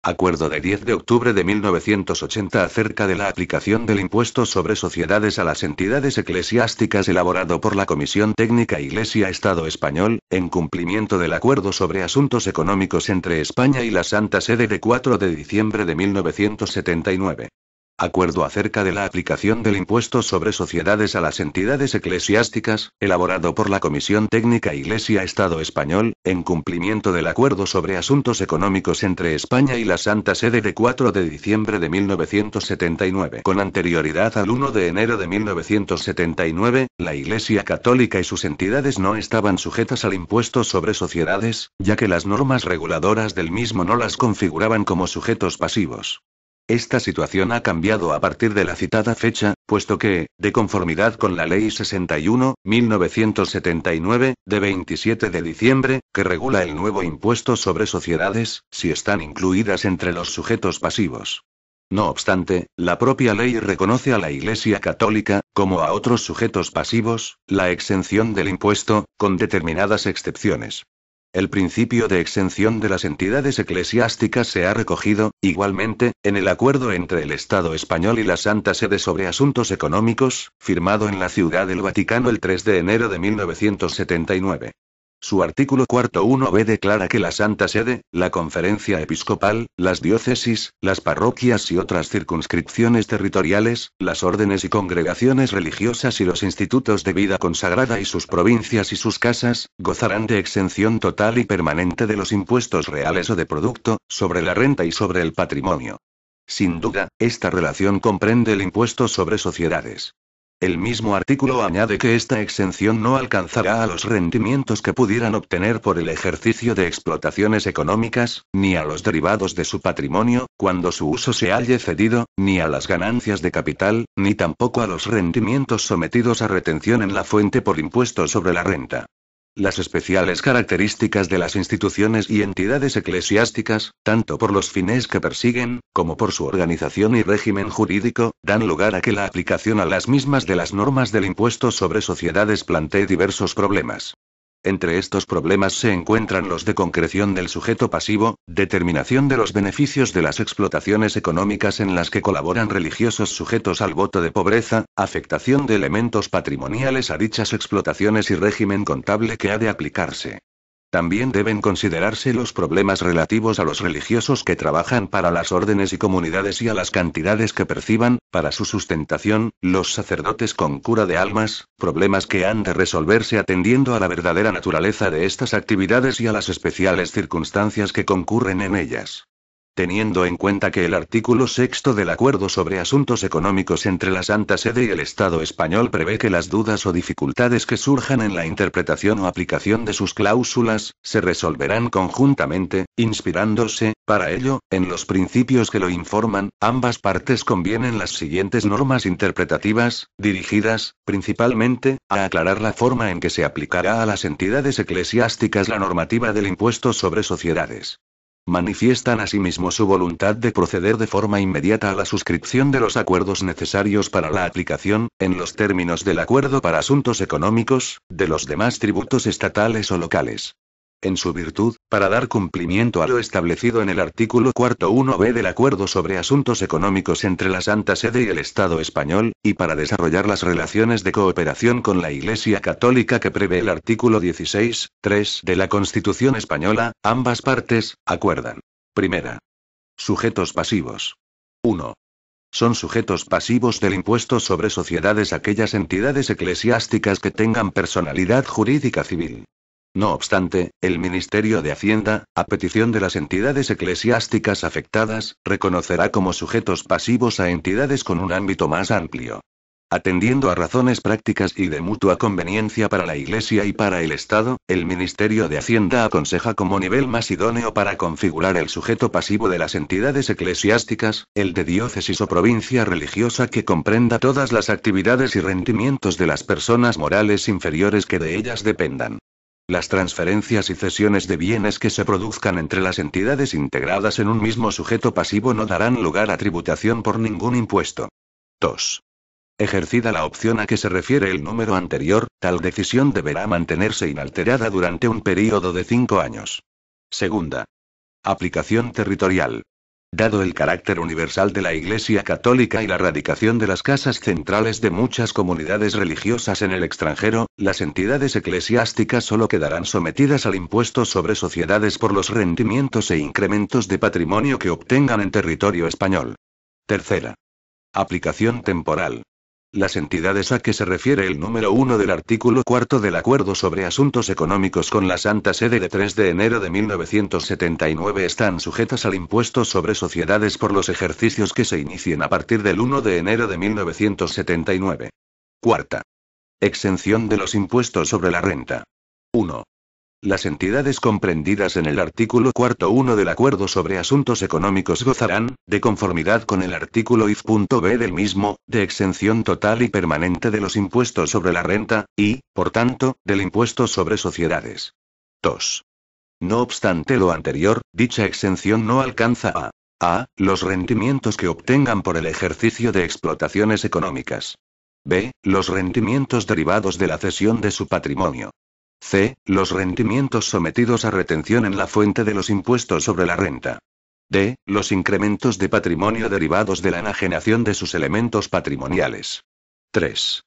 Acuerdo de 10 de octubre de 1980 acerca de la aplicación del impuesto sobre sociedades a las entidades eclesiásticas elaborado por la Comisión Técnica Iglesia-Estado Español, en cumplimiento del Acuerdo sobre Asuntos Económicos entre España y la Santa Sede de 4 de diciembre de 1979. Acuerdo acerca de la aplicación del impuesto sobre sociedades a las entidades eclesiásticas, elaborado por la Comisión Técnica Iglesia-Estado Español, en cumplimiento del Acuerdo sobre Asuntos Económicos entre España y la Santa Sede de 4 de diciembre de 1979. Con anterioridad al 1 de enero de 1979, la Iglesia Católica y sus entidades no estaban sujetas al impuesto sobre sociedades, ya que las normas reguladoras del mismo no las configuraban como sujetos pasivos. Esta situación ha cambiado a partir de la citada fecha, puesto que, de conformidad con la Ley 61/1979, de 27 de diciembre, que regula el nuevo impuesto sobre sociedades, si están incluidas entre los sujetos pasivos. No obstante, la propia ley reconoce a la Iglesia Católica, como a otros sujetos pasivos, la exención del impuesto, con determinadas excepciones. El principio de exención de las entidades eclesiásticas se ha recogido, igualmente, en el acuerdo entre el Estado español y la Santa Sede sobre Asuntos Económicos, firmado en la Ciudad del Vaticano el 3 de enero de 1979. Su artículo cuarto 1b declara que la Santa Sede, la Conferencia Episcopal, las diócesis, las parroquias y otras circunscripciones territoriales, las órdenes y congregaciones religiosas y los institutos de vida consagrada y sus provincias y sus casas, gozarán de exención total y permanente de los impuestos reales o de producto, sobre la renta y sobre el patrimonio. Sin duda, esta relación comprende el impuesto sobre sociedades. El mismo artículo añade que esta exención no alcanzará a los rendimientos que pudieran obtener por el ejercicio de explotaciones económicas, ni a los derivados de su patrimonio, cuando su uso se halle cedido, ni a las ganancias de capital, ni tampoco a los rendimientos sometidos a retención en la fuente por impuesto sobre la renta. Las especiales características de las instituciones y entidades eclesiásticas, tanto por los fines que persiguen, como por su organización y régimen jurídico, dan lugar a que la aplicación a las mismas de las normas del impuesto sobre sociedades plantee diversos problemas. Entre estos problemas se encuentran los de concreción del sujeto pasivo, determinación de los beneficios de las explotaciones económicas en las que colaboran religiosos sujetos al voto de pobreza, afectación de elementos patrimoniales a dichas explotaciones y régimen contable que ha de aplicarse. También deben considerarse los problemas relativos a los religiosos que trabajan para las órdenes y comunidades y a las cantidades que perciban, para su sustentación, los sacerdotes con cura de almas, problemas que han de resolverse atendiendo a la verdadera naturaleza de estas actividades y a las especiales circunstancias que concurren en ellas. Teniendo en cuenta que el artículo 6 del Acuerdo sobre Asuntos Económicos entre la Santa Sede y el Estado español prevé que las dudas o dificultades que surjan en la interpretación o aplicación de sus cláusulas, se resolverán conjuntamente, inspirándose, para ello, en los principios que lo informan, ambas partes convienen las siguientes normas interpretativas, dirigidas, principalmente, a aclarar la forma en que se aplicará a las entidades eclesiásticas la normativa del impuesto sobre sociedades. Manifiestan asimismo su voluntad de proceder de forma inmediata a la suscripción de los acuerdos necesarios para la aplicación, en los términos del Acuerdo para Asuntos Económicos, de los demás tributos estatales o locales. En su virtud, para dar cumplimiento a lo establecido en el artículo cuarto 1b del Acuerdo sobre Asuntos Económicos entre la Santa Sede y el Estado español, y para desarrollar las relaciones de cooperación con la Iglesia Católica que prevé el artículo 16.3 de la Constitución española, ambas partes acuerdan. Primera. Sujetos pasivos. 1. Son sujetos pasivos del impuesto sobre sociedades aquellas entidades eclesiásticas que tengan personalidad jurídica civil. No obstante, el Ministerio de Hacienda, a petición de las entidades eclesiásticas afectadas, reconocerá como sujetos pasivos a entidades con un ámbito más amplio. Atendiendo a razones prácticas y de mutua conveniencia para la Iglesia y para el Estado, el Ministerio de Hacienda aconseja como nivel más idóneo para configurar el sujeto pasivo de las entidades eclesiásticas, el de diócesis o provincia religiosa que comprenda todas las actividades y rendimientos de las personas morales inferiores que de ellas dependan. Las transferencias y cesiones de bienes que se produzcan entre las entidades integradas en un mismo sujeto pasivo no darán lugar a tributación por ningún impuesto. 2. Ejercida la opción a que se refiere el número anterior, tal decisión deberá mantenerse inalterada durante un período de 5 años. Segunda. Aplicación territorial. Dado el carácter universal de la Iglesia Católica y la radicación de las casas centrales de muchas comunidades religiosas en el extranjero, las entidades eclesiásticas solo quedarán sometidas al impuesto sobre sociedades por los rendimientos e incrementos de patrimonio que obtengan en territorio español. Tercera. Aplicación temporal. Las entidades a que se refiere el número 1 del artículo 4 del Acuerdo sobre Asuntos Económicos con la Santa Sede de 3 de enero de 1979 están sujetas al impuesto sobre sociedades por los ejercicios que se inicien a partir del 1 de enero de 1979. Cuarta. Exención de los impuestos sobre la renta. 1. Las entidades comprendidas en el artículo 4.1 del Acuerdo sobre Asuntos Económicos gozarán, de conformidad con el artículo if.b del mismo, de exención total y permanente de los impuestos sobre la renta, y, por tanto, del impuesto sobre sociedades. 2. No obstante lo anterior, dicha exención no alcanza a los rendimientos que obtengan por el ejercicio de explotaciones económicas. b. Los rendimientos derivados de la cesión de su patrimonio. c. Los rendimientos sometidos a retención en la fuente de los impuestos sobre la renta. d. Los incrementos de patrimonio derivados de la enajenación de sus elementos patrimoniales. 3.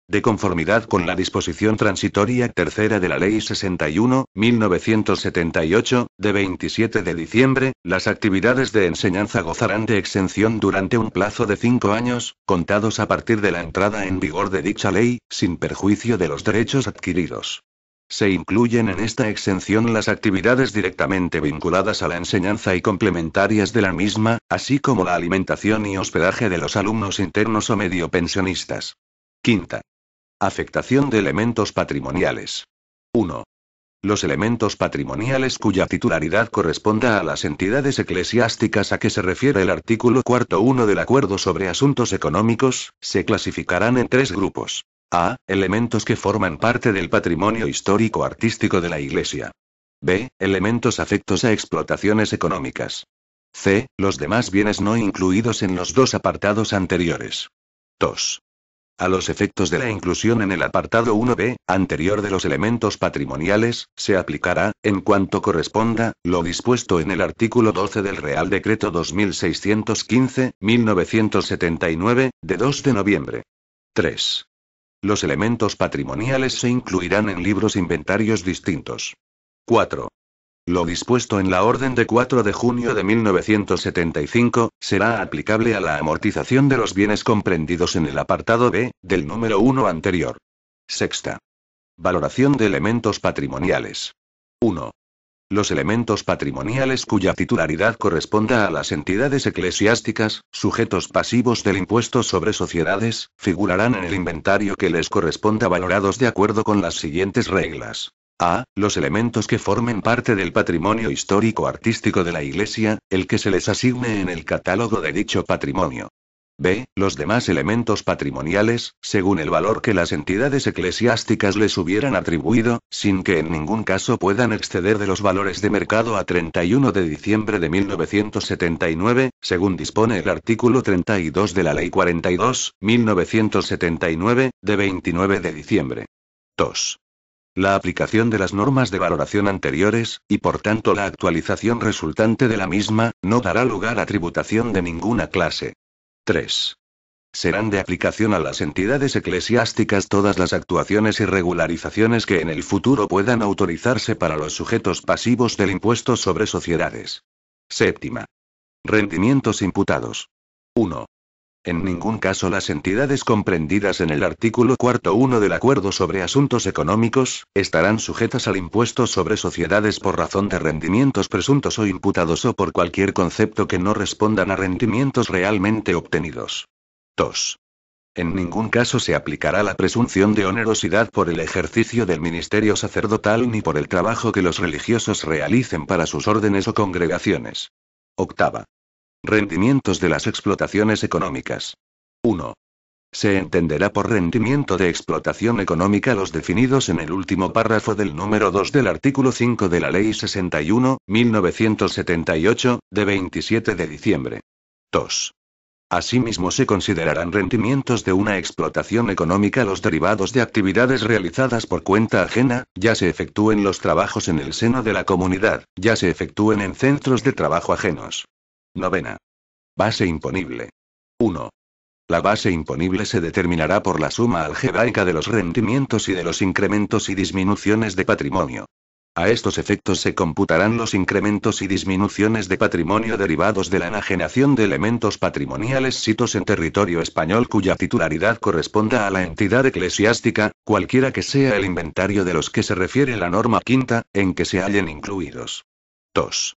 De conformidad con la disposición transitoria tercera de la Ley 61/1978, de 27 de diciembre, las actividades de enseñanza gozarán de exención durante un plazo de 5 años, contados a partir de la entrada en vigor de dicha ley, sin perjuicio de los derechos adquiridos. Se incluyen en esta exención las actividades directamente vinculadas a la enseñanza y complementarias de la misma, así como la alimentación y hospedaje de los alumnos internos o medio pensionistas. Quinta. Afectación de elementos patrimoniales. 1. Los elementos patrimoniales cuya titularidad corresponda a las entidades eclesiásticas a que se refiere el artículo 4.1 del Acuerdo sobre Asuntos Económicos, se clasificarán en 3 grupos. A. Elementos que forman parte del patrimonio histórico-artístico de la Iglesia. B. Elementos afectos a explotaciones económicas. C. Los demás bienes no incluidos en los 2 apartados anteriores. 2. A los efectos de la inclusión en el apartado 1b, anterior de los elementos patrimoniales, se aplicará, en cuanto corresponda, lo dispuesto en el artículo 12 del Real Decreto 2615/1979, de 2 de noviembre. 3. Los elementos patrimoniales se incluirán en libros inventarios distintos. 4. Lo dispuesto en la Orden de 4 de junio de 1975, será aplicable a la amortización de los bienes comprendidos en el apartado B, del número 1 anterior. Sexta. Valoración de elementos patrimoniales. 1. Los elementos patrimoniales cuya titularidad corresponda a las entidades eclesiásticas, sujetos pasivos del impuesto sobre sociedades, figurarán en el inventario que les corresponda valorados de acuerdo con las siguientes reglas. A. Los elementos que formen parte del patrimonio histórico-artístico de la Iglesia, el que se les asigne en el catálogo de dicho patrimonio. B. Los demás elementos patrimoniales, según el valor que las entidades eclesiásticas les hubieran atribuido, sin que en ningún caso puedan exceder de los valores de mercado a 31 de diciembre de 1979, según dispone el artículo 32 de la Ley 42/1979, de 29 de diciembre. 2. La aplicación de las normas de valoración anteriores, y por tanto la actualización resultante de la misma, no dará lugar a tributación de ninguna clase. 3. Serán de aplicación a las entidades eclesiásticas todas las actuaciones y regularizaciones que en el futuro puedan autorizarse para los sujetos pasivos del impuesto sobre sociedades. Séptima. Rendimientos imputados. 1. En ningún caso las entidades comprendidas en el artículo 4.1 del Acuerdo sobre Asuntos Económicos, estarán sujetas al impuesto sobre sociedades por razón de rendimientos presuntos o imputados o por cualquier concepto que no respondan a rendimientos realmente obtenidos. 2. En ningún caso se aplicará la presunción de onerosidad por el ejercicio del ministerio sacerdotal ni por el trabajo que los religiosos realicen para sus órdenes o congregaciones. Octava. Rendimientos de las explotaciones económicas. 1. Se entenderá por rendimiento de explotación económica los definidos en el último párrafo del número 2 del artículo 5 de la Ley 61/1978, de 27 de diciembre. 2. Asimismo se considerarán rendimientos de una explotación económica los derivados de actividades realizadas por cuenta ajena, ya se efectúen los trabajos en el seno de la comunidad, ya se efectúen en centros de trabajo ajenos. Novena. Base imponible. 1. La base imponible se determinará por la suma algebraica de los rendimientos y de los incrementos y disminuciones de patrimonio. A estos efectos se computarán los incrementos y disminuciones de patrimonio derivados de la enajenación de elementos patrimoniales sitos en territorio español cuya titularidad corresponda a la entidad eclesiástica, cualquiera que sea el inventario de los que se refiere la norma quinta, en que se hallen incluidos. 2.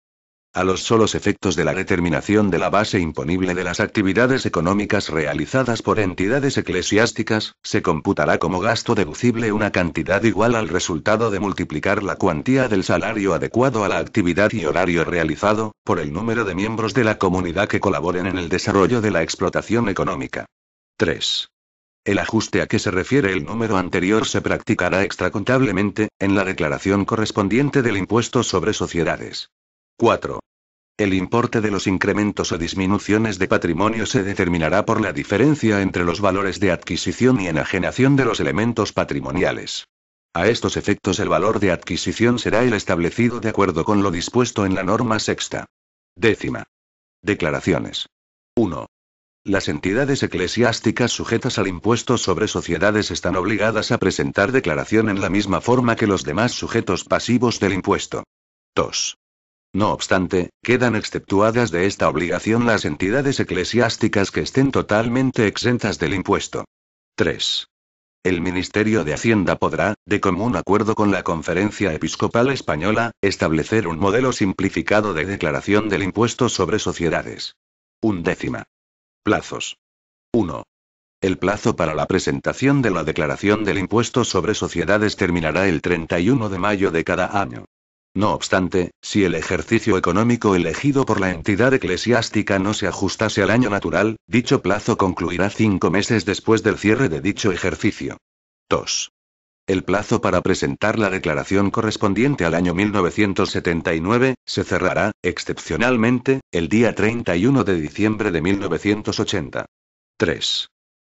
A los solos efectos de la determinación de la base imponible de las actividades económicas realizadas por entidades eclesiásticas, se computará como gasto deducible una cantidad igual al resultado de multiplicar la cuantía del salario adecuado a la actividad y horario realizado, por el número de miembros de la comunidad que colaboren en el desarrollo de la explotación económica. 3. El ajuste a que se refiere el número anterior se practicará extracontablemente, en la declaración correspondiente del impuesto sobre sociedades. 4. El importe de los incrementos o disminuciones de patrimonio se determinará por la diferencia entre los valores de adquisición y enajenación de los elementos patrimoniales. A estos efectos el valor de adquisición será el establecido de acuerdo con lo dispuesto en la norma sexta. 10ª. Declaraciones. 1. Las entidades eclesiásticas sujetas al impuesto sobre sociedades están obligadas a presentar declaración en la misma forma que los demás sujetos pasivos del impuesto. 2. No obstante, quedan exceptuadas de esta obligación las entidades eclesiásticas que estén totalmente exentas del impuesto. 3. El Ministerio de Hacienda podrá, de común acuerdo con la Conferencia Episcopal Española, establecer un modelo simplificado de declaración del impuesto sobre sociedades. 11ª. Plazos. 1. El plazo para la presentación de la declaración del impuesto sobre sociedades terminará el 31 de mayo de cada año. No obstante, si el ejercicio económico elegido por la entidad eclesiástica no se ajustase al año natural, dicho plazo concluirá 5 meses después del cierre de dicho ejercicio. 2. El plazo para presentar la declaración correspondiente al año 1979, se cerrará, excepcionalmente, el día 31 de diciembre de 1980. 3.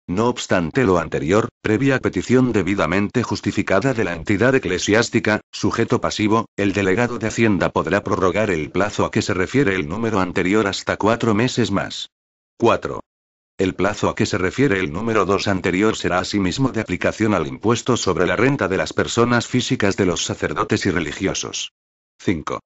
No obstante lo anterior, previa petición debidamente justificada de la entidad eclesiástica, sujeto pasivo, el delegado de Hacienda podrá prorrogar el plazo a que se refiere el número anterior hasta 4 meses más. 4. El plazo a que se refiere el número 2 anterior será asimismo de aplicación al impuesto sobre la renta de las personas físicas de los sacerdotes y religiosos. 5.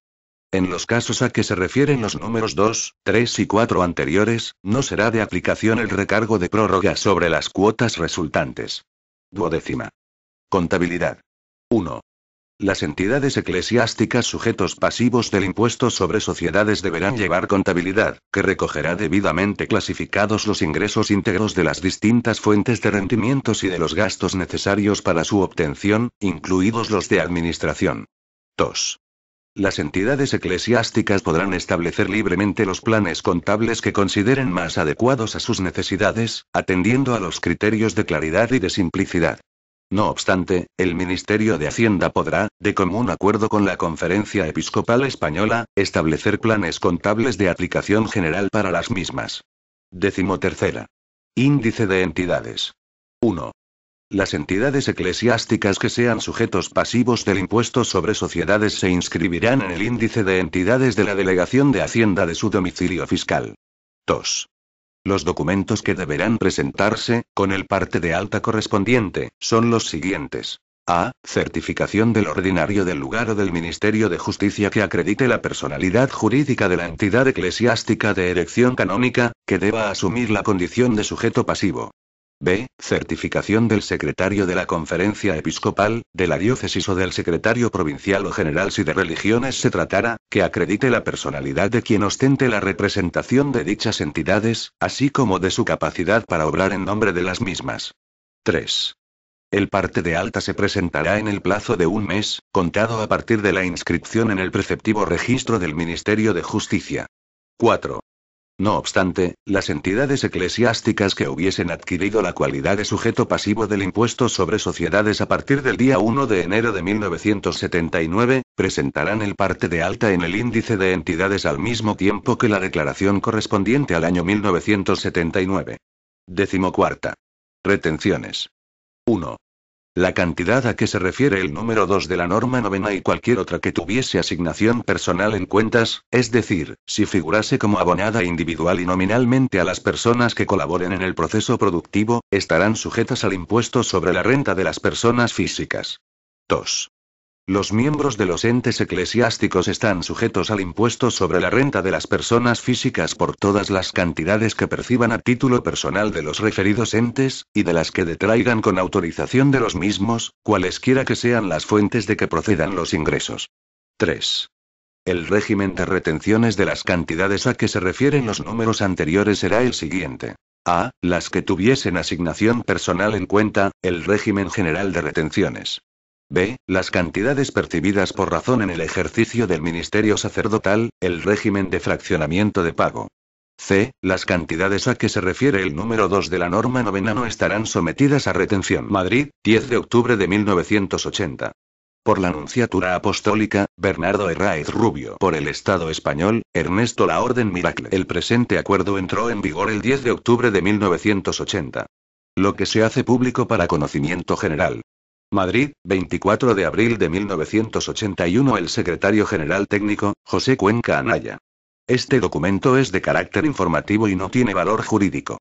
En los casos a que se refieren los números 2, 3 y 4 anteriores, no será de aplicación el recargo de prórroga sobre las cuotas resultantes. 12ª. Contabilidad. 1. Las entidades eclesiásticas sujetos pasivos del impuesto sobre sociedades deberán llevar contabilidad, que recogerá debidamente clasificados los ingresos íntegros de las distintas fuentes de rendimientos y de los gastos necesarios para su obtención, incluidos los de administración. 2. Las entidades eclesiásticas podrán establecer libremente los planes contables que consideren más adecuados a sus necesidades, atendiendo a los criterios de claridad y de simplicidad. No obstante, el Ministerio de Hacienda podrá, de común acuerdo con la Conferencia Episcopal Española, establecer planes contables de aplicación general para las mismas. 13ª. Índice de entidades. 1. Las entidades eclesiásticas que sean sujetos pasivos del impuesto sobre sociedades se inscribirán en el índice de entidades de la Delegación de Hacienda de su domicilio fiscal. 2. Los documentos que deberán presentarse, con el parte de alta correspondiente, son los siguientes. A. Certificación del ordinario del lugar o del Ministerio de Justicia que acredite la personalidad jurídica de la entidad eclesiástica de erección canónica, que deba asumir la condición de sujeto pasivo. B. Certificación del secretario de la Conferencia Episcopal, de la diócesis o del secretario provincial o general si de religiones se tratara, que acredite la personalidad de quien ostente la representación de dichas entidades, así como de su capacidad para obrar en nombre de las mismas. 3. El parte de alta se presentará en el plazo de 1 mes, contado a partir de la inscripción en el preceptivo registro del Ministerio de Justicia. 4. No obstante, las entidades eclesiásticas que hubiesen adquirido la cualidad de sujeto pasivo del impuesto sobre sociedades a partir del día 1 de enero de 1979, presentarán el parte de alta en el índice de entidades al mismo tiempo que la declaración correspondiente al año 1979. 14ª. Retenciones. 1. La cantidad a que se refiere el número 2 de la norma novena y cualquier otra que tuviese asignación personal en cuentas, es decir, si figurase como abonada individual y nominalmente a las personas que colaboren en el proceso productivo, estarán sujetas al impuesto sobre la renta de las personas físicas. 2. Los miembros de los entes eclesiásticos están sujetos al impuesto sobre la renta de las personas físicas por todas las cantidades que perciban a título personal de los referidos entes, y de las que detraigan con autorización de los mismos, cualesquiera que sean las fuentes de que procedan los ingresos. 3. El régimen de retenciones de las cantidades a que se refieren los números anteriores será el siguiente. A. Las que tuviesen asignación personal en cuenta, el régimen general de retenciones. B. Las cantidades percibidas por razón en el ejercicio del ministerio sacerdotal, el régimen de fraccionamiento de pago. C. Las cantidades a que se refiere el número 2 de la norma novena no estarán sometidas a retención. Madrid, 10 de octubre de 1980. Por la Nunciatura Apostólica, Bernardo Herráez Rubio. Por el Estado español, Ernesto La Orden Miracle. El presente acuerdo entró en vigor el 10 de octubre de 1980. Lo que se hace público para conocimiento general. Madrid, 24 de abril de 1981. El secretario general técnico, José Cuenca Anaya. Este documento es de carácter informativo y no tiene valor jurídico.